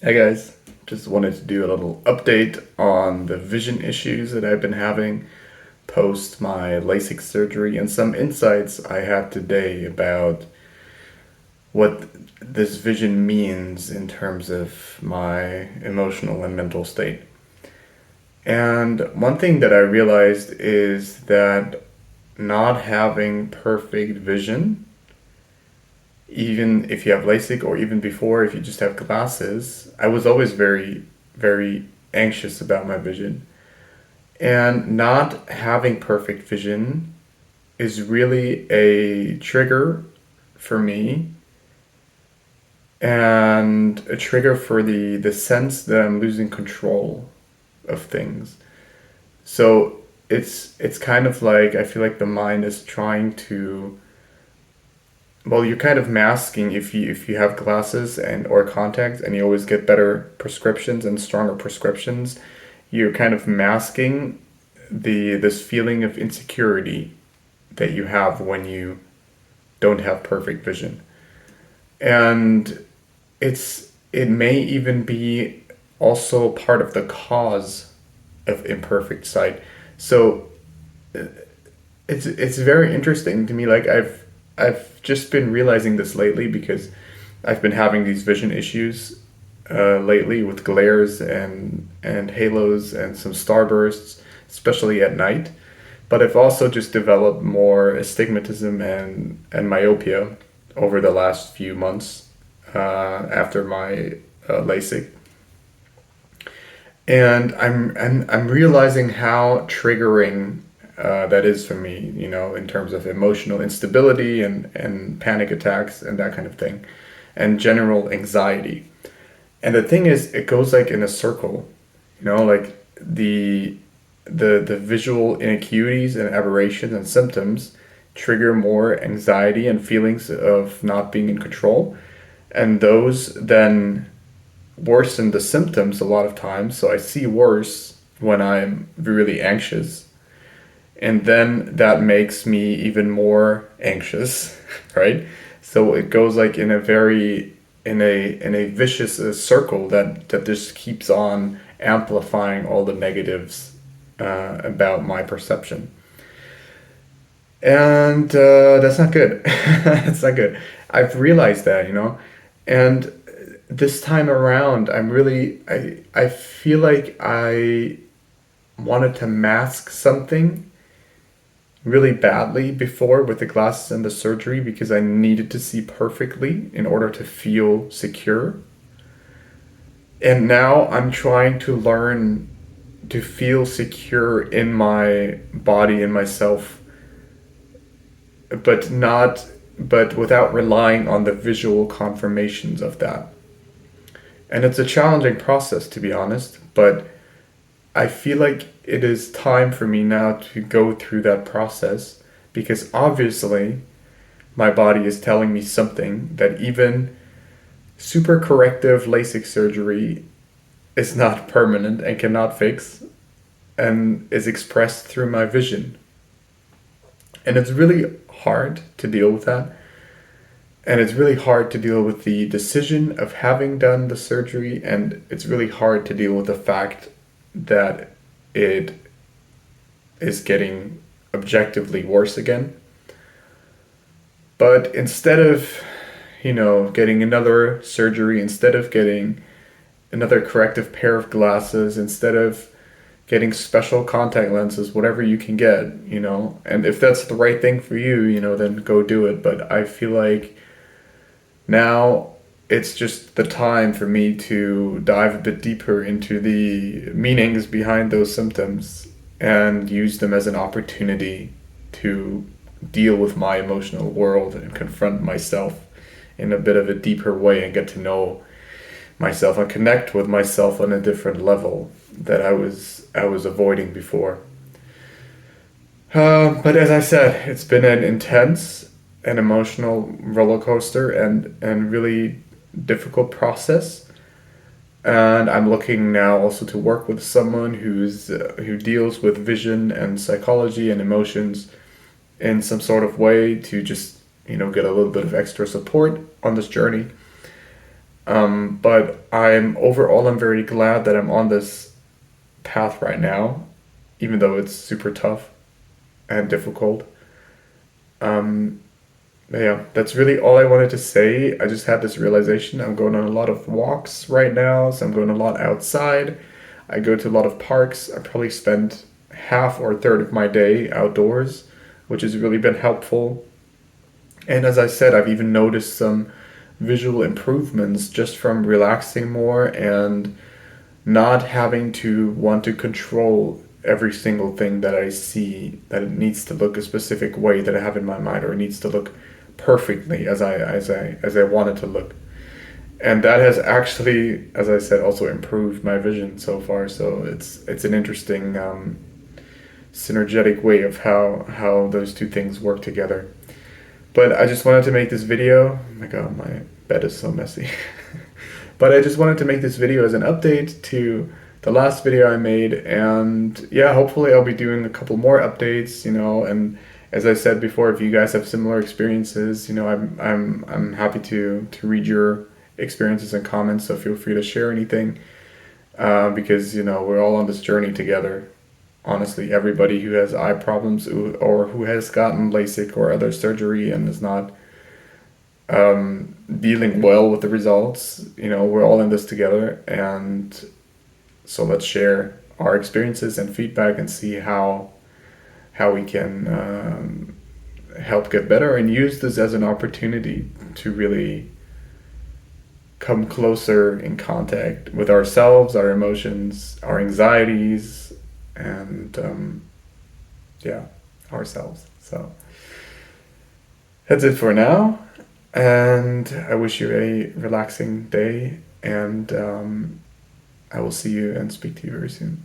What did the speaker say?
Hey guys, just wanted to do a little update on the vision issues that I've been having post my LASIK surgery and some insights I had today about what this vision means in terms of my emotional and mental state. And one thing that I realized is that not having perfect vision, even if you have LASIK or even before, if you just have glasses, I was always very anxious about my vision. And not having perfect vision is really a trigger for me and a trigger for the sense that I'm losing control of things. So it's kind of like I feel like the mind is trying to, well, you're kind of masking if you have glasses and or contacts and you always get better prescriptions and stronger prescriptions, you're kind of masking the this feeling of insecurity that you have when you don't have perfect vision. And it may even be also part of the cause of imperfect sight. So it's very interesting to me. Like I've just been realizing this lately because I've been having these vision issues lately with glares and halos and some starbursts, especially at night. But I've also just developed more astigmatism and myopia over the last few months after my LASIK, and I'm realizing how triggering that is for me. You know, in terms of emotional instability and panic attacks and that kind of thing, and general anxiety. And the thing is, it goes like in a circle. You know, like the visual inequities and aberrations and symptoms trigger more anxiety and feelings of not being in control, and those then worsen the symptoms a lot of times. So I see worse when I'm really anxious, and then that makes me even more anxious, right? So it goes like in a very in a vicious circle that just keeps on amplifying all the negatives about my perception. And that's not good. That's not good. I've realized that, you know, and this time around, I feel like I wanted to mask something really badly before with the glasses and the surgery because I needed to see perfectly in order to feel secure. And now I'm trying to learn to feel secure in my body and myself, but not but without relying on the visual confirmations of that. And it's a challenging process, to be honest, but I feel like it is time for me now to go through that process because obviously my body is telling me something that even super corrective LASIK surgery is not permanent and cannot fix and is expressed through my vision. And it's really hard to deal with that. And it's really hard to deal with the decision of having done the surgery, and it's really hard to deal with the fact that it is getting objectively worse again. But instead of, you know, getting another surgery, instead of getting another corrective pair of glasses, instead of getting special contact lenses, whatever you can get, you know, and if that's the right thing for you, you know, then go do it. But I feel like now it's just the time for me to dive a bit deeper into the meanings behind those symptoms and use them as an opportunity to deal with my emotional world and confront myself in a bit of a deeper way and get to know myself and connect with myself on a different level that I was avoiding before. But as I said, it's been an intense and emotional roller coaster and really difficult process. And I'm looking now also to work with someone who deals with vision and psychology and emotions in some sort of way to just, you know, get a little bit of extra support on this journey. But I'm very glad that I'm on this path right now, even though it's super tough and difficult. Um, yeah, that's really all I wanted to say. I just had this realization. I'm going on a lot of walks right now, so I'm going a lot outside. I go to a lot of parks. I probably spend half or a third of my day outdoors, which has really been helpful. And as I said, I've even noticed some visual improvements just from relaxing more and not having to want to control every single thing that I see, that it needs to look a specific way that I have in my mind, or it needs to look perfectly as I want it to look. And that has actually, as I said, also improved my vision so far. So it's an interesting synergetic way of how those two things work together. But I just wanted to make this video. Oh my god, my bed is so messy. But I just wanted to make this video as an update to the last video I made, and yeah, hopefully I'll be doing a couple more updates, and as I said before, if you guys have similar experiences, I'm happy to read your experiences and comments, so feel free to share anything, because we're all on this journey together. Honestly, everybody who has eye problems or who has gotten LASIK or other surgery and is not dealing well with the results, we're all in this together, and so let's share our experiences and feedback and see how we can help get better and use this as an opportunity to really come closer in contact with ourselves, our emotions, our anxieties, and yeah, ourselves. So that's it for now, and I wish you a relaxing day, and I will see you and speak to you very soon.